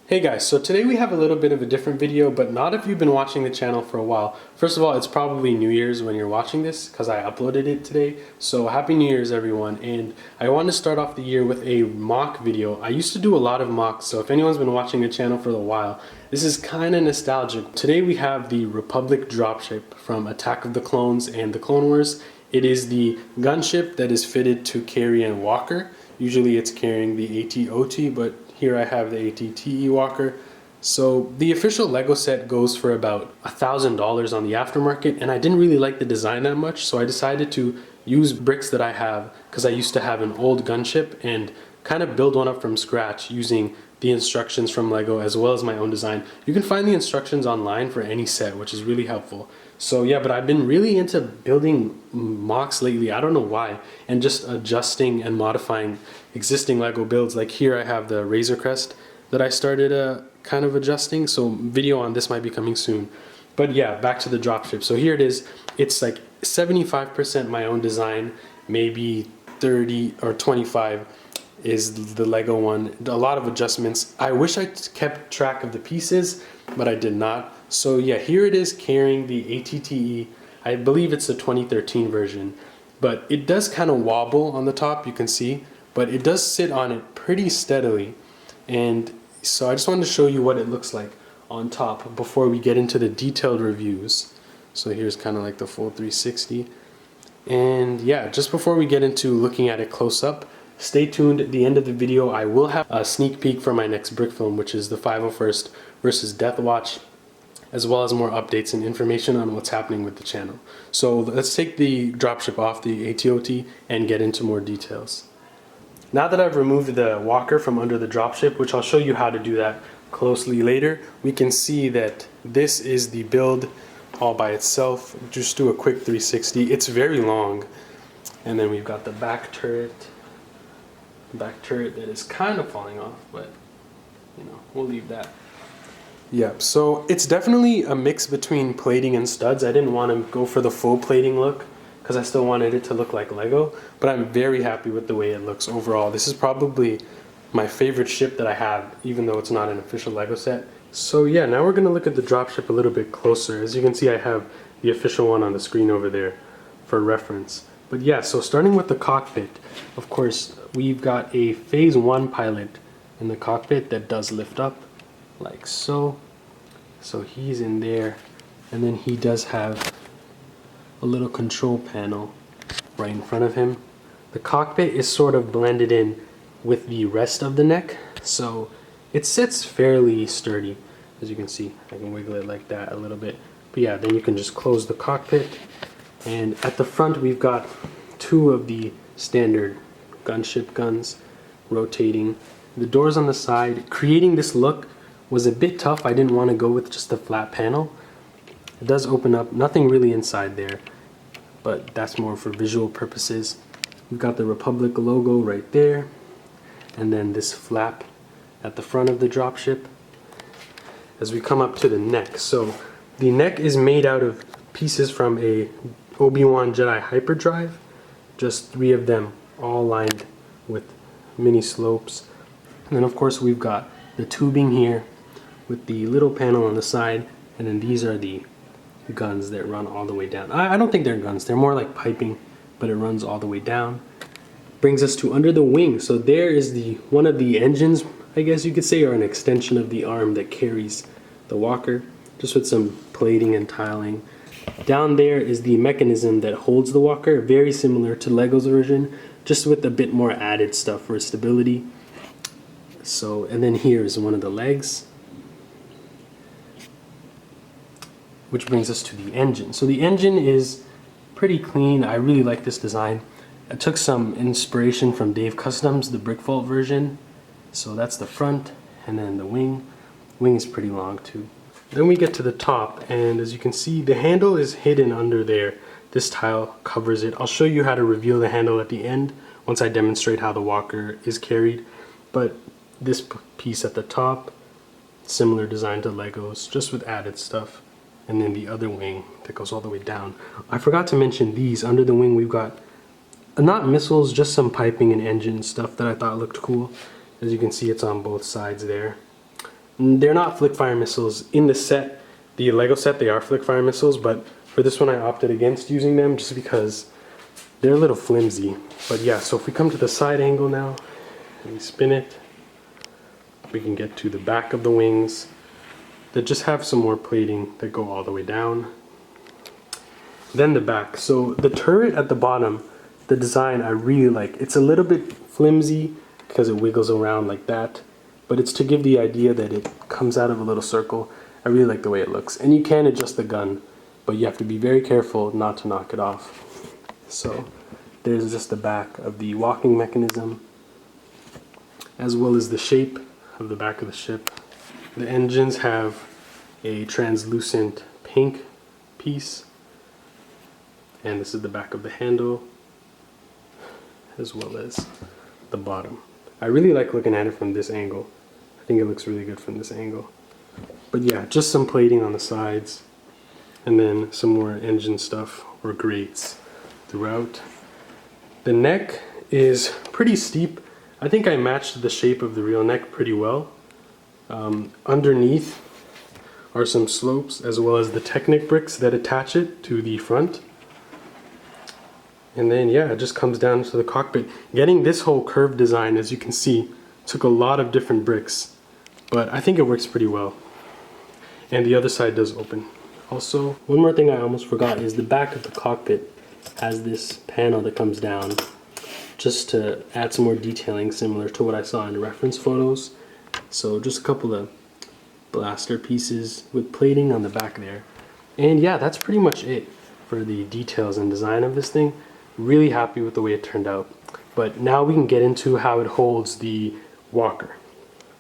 Hey guys, so today we have a little bit of a different video, but not if you've been watching the channel for a while. First of all, it's probably New Year's when you're watching this because I uploaded it today. So Happy New Year's everyone, and I want to start off the year with a mock video. I used to do a lot of mocks, so if anyone's been watching the channel for a while, this is kind of nostalgic. Today we have the Republic Dropship from Attack of the Clones and the Clone Wars. It is the gunship that is fitted to carry a walker. Usually it's carrying the ATTE, but here I have the ATTE Walker. So the official Lego set goes for about $1,000 on the aftermarket, and I didn't really like the design that much, so I decided to use bricks that I have because I used to have an old gunship and kind of build one up from scratch using the instructions from Lego as well as my own design. You can find the instructions online for any set, which is really helpful. So yeah, but I've been really into building MOCs lately. I don't know why, and just adjusting and modifying existing Lego builds. Like here I have the Razor Crest that I started kind of adjusting, so video on this might be coming soon. But yeah, back to the dropship. So here it is. It's like 75% my own design, maybe 30 or 25 is the Lego one. A lot of adjustments. I wish I kept track of the pieces, but I did not. So yeah, here it is carrying the ATTE. I believe it's the 2013 version, but it does kind of wobble on the top, you can see, but it does sit on it pretty steadily. And so I just wanted to show you what it looks like on top before we get into the detailed reviews. So here's kind of like the full 360. And yeah, just before we get into looking at it close up, stay tuned. At the end of the video, I will have a sneak peek for my next brick film, which is the 501st versus Death Watch, as well as more updates and information on what's happening with the channel. So let's take the dropship off the ATTE and get into more details. Now that I've removed the walker from under the dropship, which I'll show you how to do that closely later, we can see that this is the build all by itself. Just do a quick 360. It's very long. And then we've got the back turret that is kind of falling off, but you know, we'll leave that. Yeah, so it's definitely a mix between plating and studs. I didn't want to go for the full plating look because I still wanted it to look like Lego, but I'm very happy with the way it looks overall. This is probably my favorite ship that I have, even though it's not an official Lego set. So yeah, now we're going to look at the dropship a little bit closer. As you can see, I have the official one on the screen over there for reference. But yeah, so starting with the cockpit, of course, we've got a phase 1 pilot in the cockpit that does lift up like so. So he's in there, and then he does have a little control panel right in front of him. The cockpit is sort of blended in with the rest of the neck, so it sits fairly sturdy. As you can see, I can wiggle it like that a little bit. But yeah, then you can just close the cockpit. And at the front, we've got two of the standard gunship guns rotating. The doors on the side, creating this look was a bit tough. I didn't want to go with just the flat panel. It does open up, nothing really inside there, but that's more for visual purposes. We've got the Republic logo right there, and then this flap at the front of the dropship. As we come up to the neck, so the neck is made out of pieces from a Obi-Wan Jedi hyperdrive, just 3 of them all lined with mini slopes. And then of course we've got the tubing here with the little panel on the side, and then these are the guns that run all the way down. I don't think they're guns, they're more like piping, but it runs all the way down. Brings us to under the wing. So there is the one of the engines, I guess you could say, or an extension of the arm that carries the walker, just with some plating and tiling. Down there is the mechanism that holds the walker, very similar to Lego's version, just with a bit more added stuff for stability. So, and then here is one of the legs, which brings us to the engine. So the engine is pretty clean. I really like this design. I took some inspiration from Dave Customs, the Brick Vault version. So that's the front, and then the wing. Wing is pretty long too. Then we get to the top, and as you can see, the handle is hidden under there. This tile covers it. I'll show you how to reveal the handle at the end once I demonstrate how the walker is carried. But this piece at the top, similar design to Legos, just with added stuff. And then the other wing that goes all the way down. I forgot to mention these. Under the wing we've got not missiles, just some piping and engine stuff that I thought looked cool. As you can see, it's on both sides there. They're not flick fire missiles. In the set, the Lego set, they are flick fire missiles, but for this one I opted against using them just because they're a little flimsy. But yeah, so if we come to the side angle now and we spin it, we can get to the back of the wings that just have some more plating that go all the way down. Then the back. So the turret at the bottom, the design I really like. It's a little bit flimsy because it wiggles around like that, but it's to give the idea that it comes out of a little circle. I really like the way it looks. And you can adjust the gun, but you have to be very careful not to knock it off. So there's just the back of the walking mechanism, as well as the shape of the back of the ship. The engines have a translucent pink piece, and this is the back of the handle, as well as the bottom. I really like looking at it from this angle. I think it looks really good from this angle. But yeah, just some plating on the sides, and then some more engine stuff or grates throughout. The neck is pretty steep. I think I matched the shape of the real neck pretty well. Underneath are some slopes, as well as the Technic bricks that attach it to the front. And then yeah, it just comes down to the cockpit. Getting this whole curved design, as you can see, took a lot of different bricks, but I think it works pretty well. And the other side does open. Also, one more thing I almost forgot is the back of the cockpit has this panel that comes down just to add some more detailing similar to what I saw in the reference photos. So just a couple of blaster pieces with plating on the back there. And yeah, that's pretty much it for the details and design of this thing. Really happy with the way it turned out. But now we can get into how it holds the walker.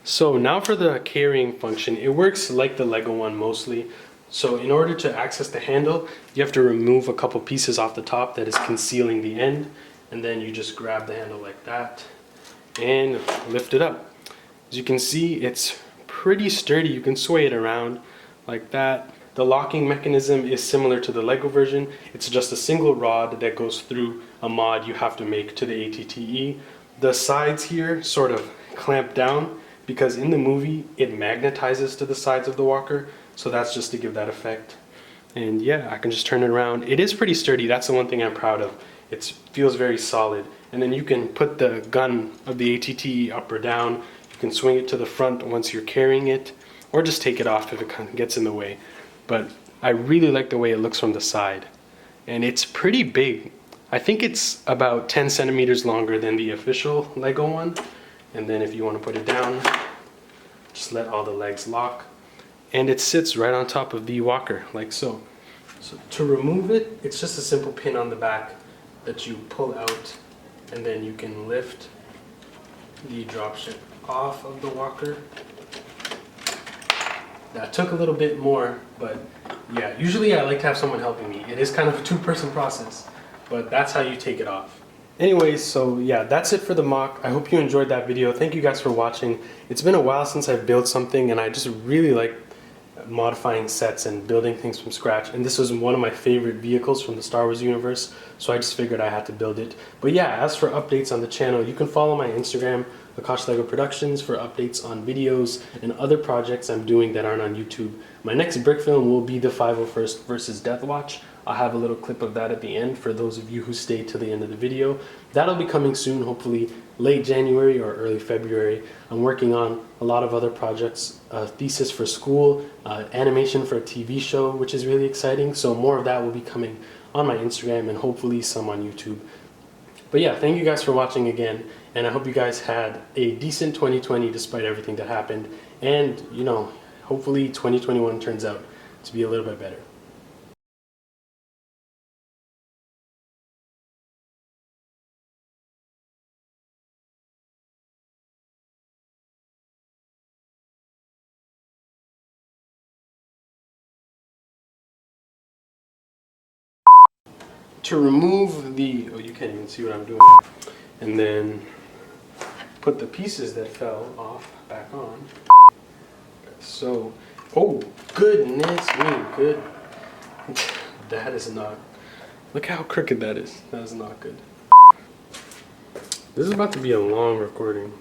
So now for the carrying function, it works like the Lego one mostly. So in order to access the handle, you have to remove a couple pieces off the top that is concealing the end, and then you just grab the handle like that and lift it up. As you can see, it's pretty sturdy. You can sway it around like that. The locking mechanism is similar to the Lego version. It's just a single rod that goes through a mod you have to make to the ATTE. The sides here sort of clamp down because in the movie it magnetizes to the sides of the walker, so that's just to give that effect. And yeah, I can just turn it around. It is pretty sturdy. That's the one thing I'm proud of. It feels very solid. And then you can put the gun of the ATTE up or down. You can swing it to the front once you're carrying it, or just take it off if it kind of gets in the way. But I really like the way it looks from the side. And it's pretty big. I think it's about 10 centimeters longer than the official Lego one. And then if you want to put it down, just let all the legs lock. And it sits right on top of the walker, like so. So to remove it, it's just a simple pin on the back that you pull out, and then you can lift the dropship off of the walker. That took a little bit more, but yeah, usually I like to have someone helping me. It is kind of a two-person process, but that's how you take it off. Anyways, so yeah, that's it for the mock. I hope you enjoyed that video. Thank you guys for watching. It's been a while since I've built something, and I just really like modifying sets and building things from scratch, and this was one of my favorite vehicles from the Star Wars universe, so I just figured I had to build it. But yeah, as for updates on the channel, you can follow my Instagram, Akash Lego Productions, for updates on videos and other projects I'm doing that aren't on YouTube. My next brick film will be the 501st versus Death Watch. I'll have a little clip of that at the end for those of you who stay to the end of the video. That'll be coming soon, hopefully late January or early February. I'm working on a lot of other projects, a thesis for school, animation for a TV show, which is really exciting. So more of that will be coming on my Instagram and hopefully some on YouTube. But yeah, thank you guys for watching again, and I hope you guys had a decent 2020 despite everything that happened. And, you know, hopefully 2021 turns out to be a little bit better. To remove the, oh, you can't even see what I'm doing, and then put the pieces that fell off back on. So, oh goodness me, good. That is not, look how crooked that is. That is not good. This is about to be a long recording.